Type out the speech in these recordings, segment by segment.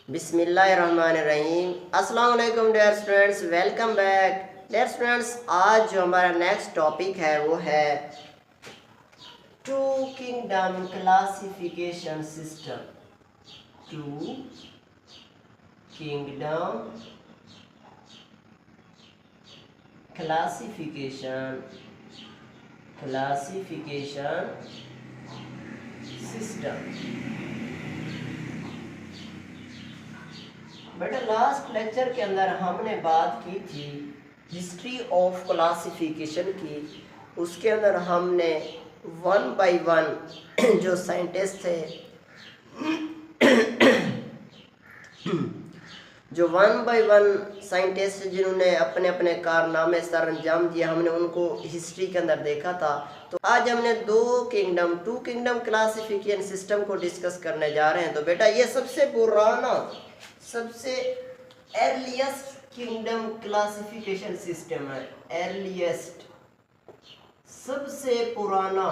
बिस्मिल्लाहिर्रहमानिर्रहीम। अस्सलाम वालेकुम dear students, welcome back. Dear students, आज जो हमारा नेक्स्ट टॉपिक है वो है two kingdom classification system. Two kingdom classification system. बेटा लास्ट लेक्चर के अंदर हमने बात की थी हिस्ट्री ऑफ क्लासिफिकेशन की। उसके अंदर हमने वन बाय वन जो साइंटिस्ट थे जो वन बाय वन साइंटिस्ट जिन्होंने अपने अपने कारनामे सर अंजाम दिए, हमने उनको हिस्ट्री के अंदर देखा था। तो आज हमने टू किंगडम क्लासिफिकेशन सिस्टम को डिस्कस करने जा रहे हैं। तो बेटा ये सबसे पुराना, सबसे अर्लीस्ट किंगडम क्लासिफिकेशन सिस्टम है। अर्लीस्ट, सबसे पुराना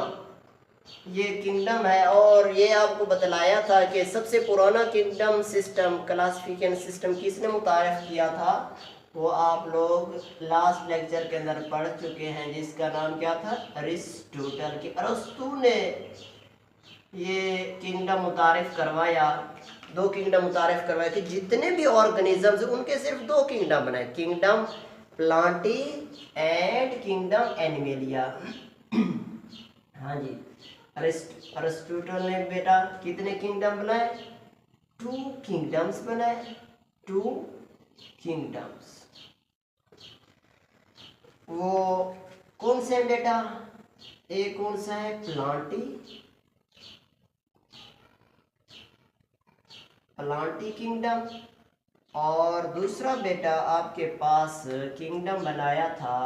ये किंगडम है। और ये आपको बतलाया था कि सबसे पुराना किंगडम सिस्टम, क्लासिफिकेशन सिस्टम किसने मुतारिफ किया था, वो आप लोग लास्ट लेक्चर के अंदर पढ़ चुके हैं, जिसका नाम क्या था, अरिस्टोटल। के अरस्तु ने ये किंगडम मुतारिफ करवाया, दो किंगडम मुतारिफ करवाए थे। जितने भी ऑर्गेनिजम्स उनके सिर्फ दो किंगडम बनाए, kingdom Plantae and kingdom animalia. हाँ जी, अरिस्टोटल ने बेटा कितने किंगडम बनाए, टू किंगडम्स बनाए, टू किंगडम्स। वो कौन से हैं बेटा, एक कौन सा है, प्लांटी किंगडम, और दूसरा बेटा आपके पास किंगडम बनाया था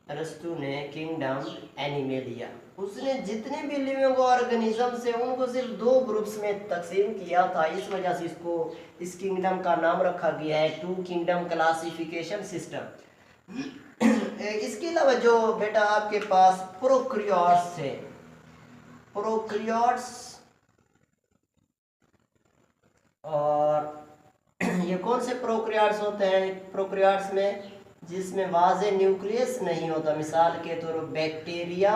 अरस्तु ने, किंगडम एनिमेलिया। उसने जितने भी लिविंग ऑर्गेनिजम्स है उनको सिर्फ दो ग्रुप्स में तकसीम किया था। इस वजह से इसको, इस किंगडम का नाम रखा गया है टू किंगडम क्लासिफिकेशन सिस्टम। इसके अलावा जो बेटा आपके पास प्रोकैरियोट्स थे, प्रोकैरियोट्स, और ये कौन से प्रोकैरियोट्स होते हैं, प्रोकैरियोट्स में जिसमें वाज़े न्यूक्लियस नहीं होता, मिसाल के तौर पर बैक्टीरिया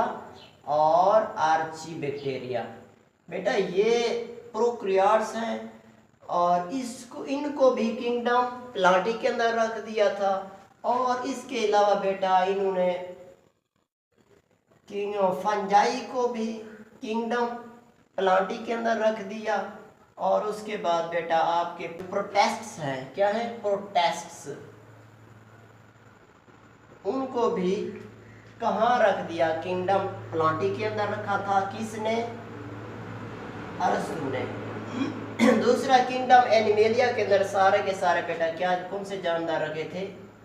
और आर्चीबैक्टीरिया। बेटा ये प्रोकैरियोट्स हैं, और इनको भी किंगडम प्लांटी के अंदर रख दिया था। और इसके अलावा बेटा इन्होंने फंजाई को भी किंगडम प्लांटी के अंदर रख दिया। और उसके बाद बेटा आपके प्रोटेस्ट्स हैं, क्या है, प्रोटेस्ट्स, उनको भी कहाँ रख दिया, किंगडम प्लांटी के अंदर रखा था। किसने, अरस्तु ने। दूसरा किंगडम एनिमेलिया के अंदर सारे के सारे बेटा क्या, कौन से जानदार रखे थे,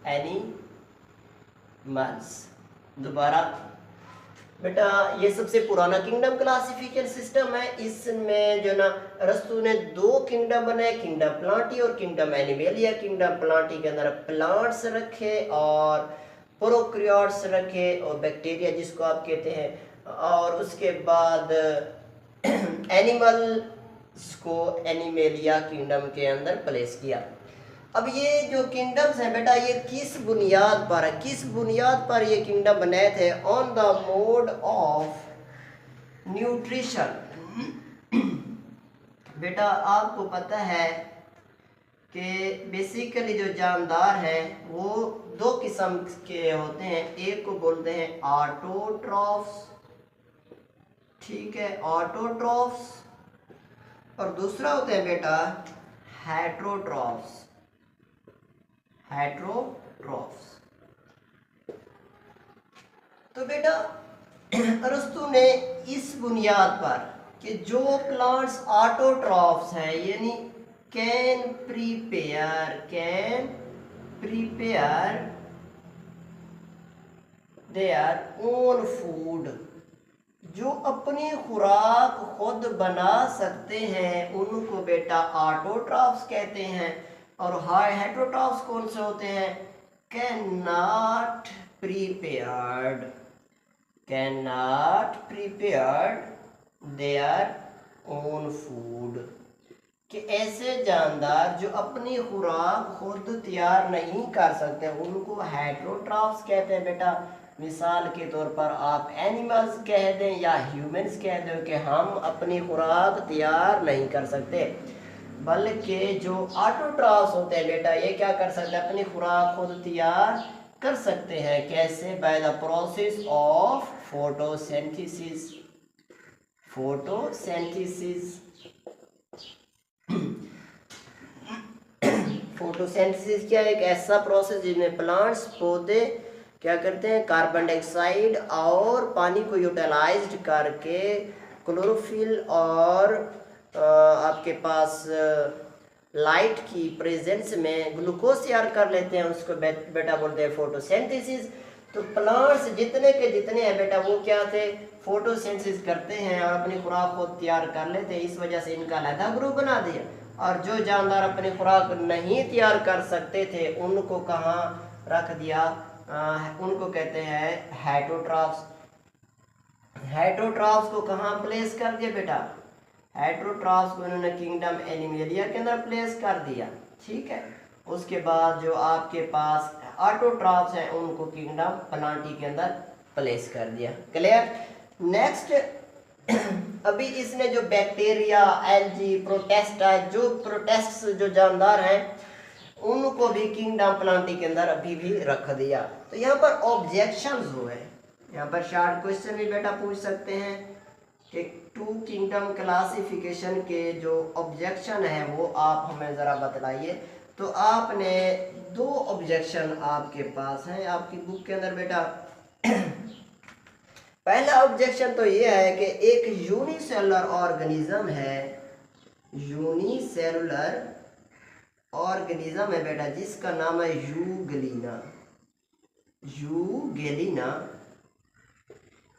एनिमल्स। दोबारा बेटा ये सबसे पुराना किंगडम क्लासिफिकेशन सिस्टम है। इसमें जो ना अरस्तु ने दो किंगडम बनाए, किंगडम प्लांटी और किंगडम एनिमेलिया। किंगडम प्लांटी के अंदर प्लांट्स रखे और प्रोकैरियोट्स रखे और बैक्टीरिया जिसको आप कहते हैं, और उसके बाद एनिमल्स को एनिमेलिया किंगडम के अंदर प्लेस किया। अब ये जो किंगडम्स हैं बेटा ये किस बुनियाद पर है, किस बुनियाद पर ये किंगडम बनाए थे, on the mode of nutrition. बेटा आपको पता है कि बेसिकली जो जानदार हैं वो दो किस्म के होते हैं। एक को बोलते हैं ऑटोट्रॉफ्स, ठीक है, ऑटोट्रॉफ्स, और दूसरा होते हैं बेटा हेट्रोट्रॉफ्स, हेट्रोट्रॉफ्स। तो बेटा अरस्तु ने इस बुनियाद पर कि जो प्लांट्स ऑटोट्रॉफ्स हैं, यानी can prepare their own food, जो अपनी खुराक खुद बना सकते हैं, उनको बेटा ऑटोट्रॉफ्स कहते हैं। और हेट्रोट्रॉफ्स कौन से होते हैं, can not prepared their own food, कि ऐसे जानदार जो अपनी खुराक खुद तैयार नहीं कर सकते उनको हेटेरोट्रॉफ्स कहते हैं बेटा। मिसाल के तौर पर आप एनिमल्स कह दें या ह्यूमंस कह दें कि हम अपनी खुराक तैयार नहीं कर सकते, बल्कि जो ऑटोट्रॉफ्स होते हैं बेटा ये क्या कर सकते हैं, अपनी खुराक खुद तैयार कर सकते हैं। कैसे? By the process of photosynthesis. Photosynthesis photosynthesis क्या है? एक ऐसा प्रोसेस जिसमें प्लांट्स पौधे क्या करते हैं, कार्बन डाइऑक्साइड और पानी को यूटिलाइज्ड करके क्लोरोफिल और आपके पास लाइट की प्रेजेंस में ग्लूकोज तैयार कर लेते हैं, उसको बेटा बोलते हैं फोटोसिंथेसिस। तो प्लांट्स जितने के जितने हैं बेटा वो क्या थे, फोटोसिंथेसिस करते हैं और अपनी खुराक को तैयार कर लेते हैं। इस वजह से इनका अलग ग्रुप बना दिया। और जो जानदार अपनी खुराक नहीं तैयार कर सकते थे उनको कहाँ रख दिया, उनको कहते हैं हेटेरोट्रॉफ्स। हेटेरोट्रॉफ्स को कहाँ प्लेस कर दिया बेटा, हेटेरोट्रॉफ्स को इन्होंने किंगडम एनिमेलिया के अंदर प्लेस कर दिया। ठीक है, उसके बाद जो आपके पास ऑटोट्रॉफ्स हैं उनको किंगडम प्लांटी के अंदर प्लेस कर दिया। क्लियर? नेक्स्ट अभी इसने जो बैक्टीरिया, एल्गी, प्रोटेस्टा, जो प्रोटेस्ट जो जानदार हैं उनको भी किंगडम प्लांटी के अंदर अभी भी रख दिया। तो यहाँ पर ऑब्जेक्शंस हुए, यहाँ पर शार्ट क्वेश्चन भी बेटा पूछ सकते हैं कि टू किंगडम क्लासिफिकेशन के जो ऑब्जेक्शन है वो आप हमें ज़रा बतलाइए। तो आपने दो ऑब्जेक्शन आपके पास हैं आपकी बुक के अंदर बेटा। पहला ऑब्जेक्शन तो ये है कि एक यूनिसेलुलर ऑर्गेनिज्म है, यूनिसेलुलर ऑर्गेनिज्म है बेटा जिसका नाम है यूगेलिना। यूगेलिना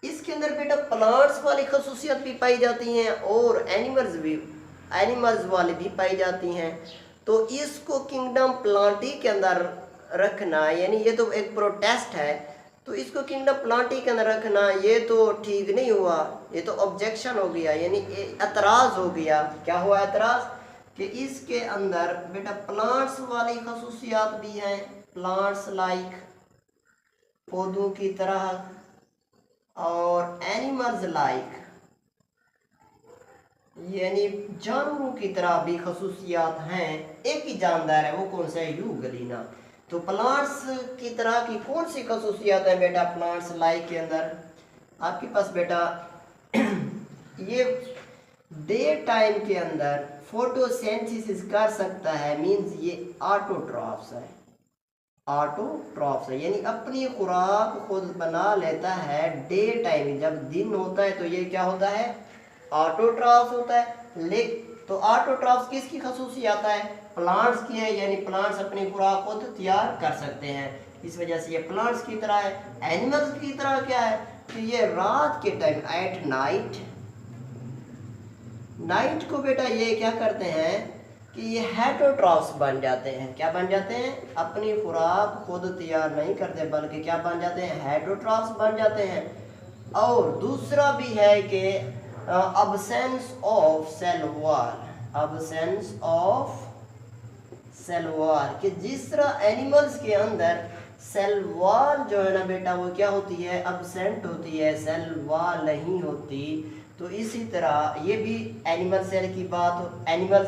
इसके अंदर बेटा प्लांट्स वाली खसूसियत भी पाई जाती हैं और एनिमल्स वाली भी पाई जाती हैं। तो इसको किंगडम प्लांटी के अंदर रखना, यानी ये तो एक प्रोटेस्ट है, तो इसको किंगडम प्लांटी के अंदर रखना ये तो ठीक नहीं हुआ, ये तो ऑब्जेक्शन हो गया, यानी एतराज़ हो गया। क्या हुआ एतराज़? कि इसके अंदर बेटा प्लांट्स वाली खसूसियात भी हैं, प्लांट्स लाइक, पौधों की तरह, और एनिमल्स लाइक यानी जानवरों की तरह भी खसूसियात हैं। एक ही जानदार है, वो कौन सा है? यूगेलिना। तो प्लांट्स की तरह की कौन सी खसूसियात है बेटा प्लांट्स लाइक के अंदर? आपके पास बेटा ये डे टाइम के अंदर फोटोसिंथेसिस कर सकता है, मींस ये ऑटोट्रॉफ्स है। ऑटोट्रॉफ्स है यानी अपनी खुराक खुद बना लेता है डे टाइम, जब दिन होता है तो ये क्या होता है? ऑटोट्रॉफ्स होता है। तो ऑटोट्रॉफ्स किसकी खसूसियत है? प्लांट्स की है, यानी प्लांट्स अपनी खुराक खुद तैयार कर सकते हैं, इस वजह से ये प्लांट्स की तरह है। एनिमल्स की तरह क्या है कि ये रात के टाइम एट नाइट को बेटा ये क्या करते हैं कि ये हेटेरोट्रॉफ्स बन जाते हैं। क्या बन जाते हैं? अपनी खुराक खुद तैयार नहीं करते बल्कि क्या बन जाते हैं? हेटेरोट्रॉफ्स बन जाते हैं। और दूसरा भी है कि absence of cell wall, absence of cell wall, कि जिस तरह एनिमल्स के अंदर सेल वॉल जो है ना बेटा वो क्या होती है? अब्सेंट होती है, सेल वॉल नहीं होती। तो इसी तरह ये भी एनिमल सेल की बात, एनिमल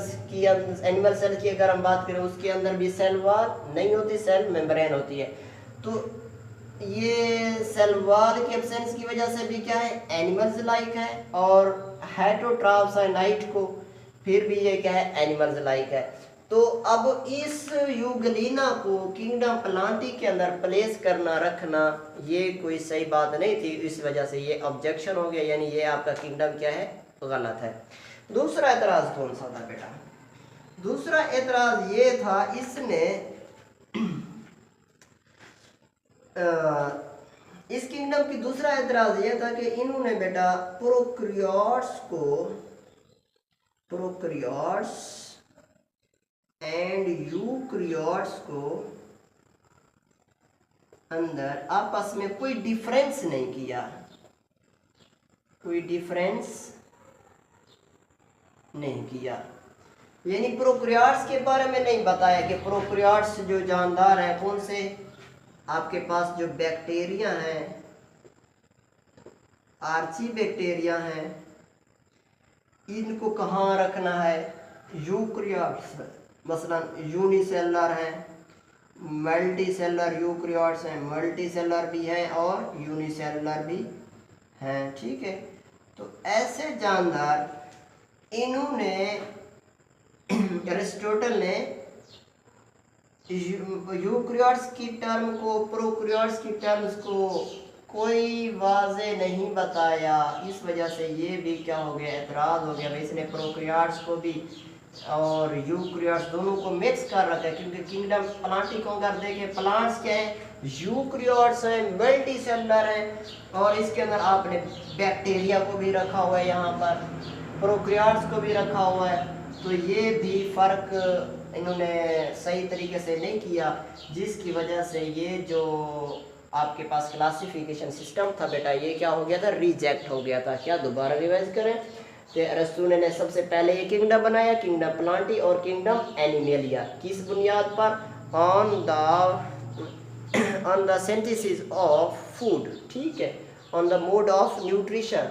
सेल की अगर हम बात करें उसके अंदर भी सेल वॉल नहीं होती, सेल मेम्ब्रेन होती है। तो ये सेल वॉल की एब्सेंस की वजह से भी क्या है? एनिमल्स लाइक है, और हेटेरोट्रॉफ्स है नाइट को, फिर भी ये क्या है? एनिमल्स लाइक है। तो अब इस यूगेलिना को किंगडम प्लांटी के अंदर प्लेस करना रखना ये कोई सही बात नहीं थी, इस वजह से ये ऑब्जेक्शन हो गया, यानी ये आपका किंगडम क्या है? गलत है। दूसरा एतराज़ कौन सा था बेटा? दूसरा एतराज़ ये था, इसने इस किंगडम की दूसरा एतराज़ ये था कि इन्होंने बेटा प्रोकैरियोट्स एंड यूकैरियोट्स को अंदर आपस में कोई डिफरेंस नहीं किया, कोई डिफरेंस नहीं किया। यानी प्रोकैरियोट्स के बारे में नहीं बताया कि प्रोकैरियोट्स जो जानदार हैं कौन से, आपके पास जो बैक्टीरिया हैं, आर्ची बैक्टीरिया हैं, इनको कहाँ रखना है। यूकैरियोट्स मसलन यूनिसेलर हैं, मल्टी सेलर यूकैरियोट्स हैं, मल्टी सेलर भी हैं और यूनिसेलर भी हैं, ठीक है। तो ऐसे जानदार इन्होंने एरिस्टोटल ने यूकैरियोट्स की टर्म को, प्रोकैरियोट्स की टर्म्स को कोई वाज़े नहीं बताया। इस वजह से ये भी क्या हो गया, एतराज़ हो गया भाई इसने प्रोकैरियोट्स को भी और यूकैरियोट्स दोनों को मिक्स कर रखा है। क्योंकि किंगडम प्लांटी को अगर देखें, प्लांट्स क्या है, यूकैरियोट्स हैं, मल्टी सेलुलर हैं और इसके अंदर आपने बैक्टीरिया को भी रखा हुआ है, यहाँ पर प्रोकैरियोट्स को भी रखा हुआ है। तो ये भी फ़र्क इन्होंने सही तरीके से नहीं किया, जिसकी वजह से ये जो आपके पास क्लासिफिकेशन सिस्टम था बेटा, ये क्या हो गया था, रिजेक्ट हो गया था। क्या दोबारा रिवाइज करें तो अरस्तू ने सबसे पहले ये किंगडम बनाया, किंगडम प्लांटी और किंगडम एनिमेलिया। किस बुनियाद पर, on the synthesis of food, ठीक है, on the mode of nutrition.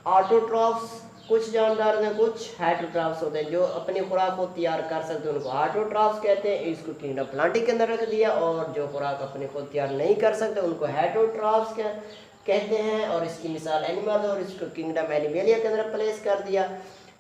Autotrophs कुछ जानदार हैं, कुछ हेटरोट्रॉफ्स होते हैं जो अपनी खुराक को तैयार कर सकते हैं, उनको ऑटोट्रॉफ्स कहते हैं। इसको किंगडम प्लांटी के अंदर रख दिया। और जो खुराक अपनी खुद तैयार नहीं कर सकते उनको हेटरोट्रॉफ्स कहते हैं और इसकी मिसाल एनिमल, और इसको किंगडम एनिमेलिया के अंदर प्लेस कर दिया।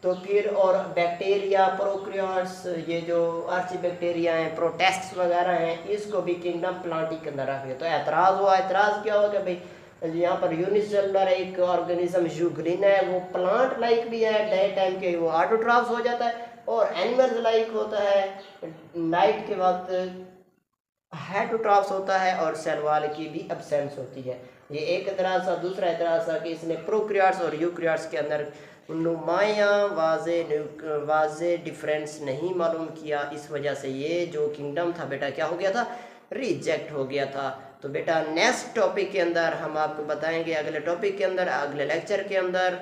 तो फिर और बैक्टीरिया, प्रोकैरियोट्स, ये जो आर्ची बैक्टीरिया हैं, प्रोटेस्ट्स वगैरह हैं, इसको भी किंगडम प्लांटी के अंदर रख दिया। तो एतराज़ हुआ, एतराज़ क्या हो गया भाई, यहाँ पर यूनिसेलुलर एक ऑर्गेनिज्म यूग्रीन है, वो प्लांट लाइक भी है, डे टाइम के वो ऑटोट्रॉफ्स हो जाता है, और एनिमल्स लाइक होता है, नाइट के वक्त हेटरोट्रॉफ्स होता है, और सेल वॉल की भी एब्सेंस होती है। ये एक एतराज़ था। दूसरा एतराज़ था कि इसने प्रोकैरियोट्स और यूकैरियोट्स के अंदर नुमाया वाज़े डिफरेंस नहीं मालूम किया। इस वजह से ये जो किंगडम था बेटा क्या हो गया था, रिजेक्ट हो गया था। तो बेटा नेक्स्ट टॉपिक के अंदर हम आपको बताएंगे, अगले टॉपिक के अंदर, अगले लेक्चर के अंदर,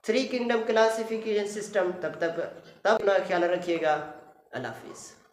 3 किंगडम क्लासिफिकेशन सिस्टम। तब अपना ख्याल रखिएगा। अल्लाह हाफिज़।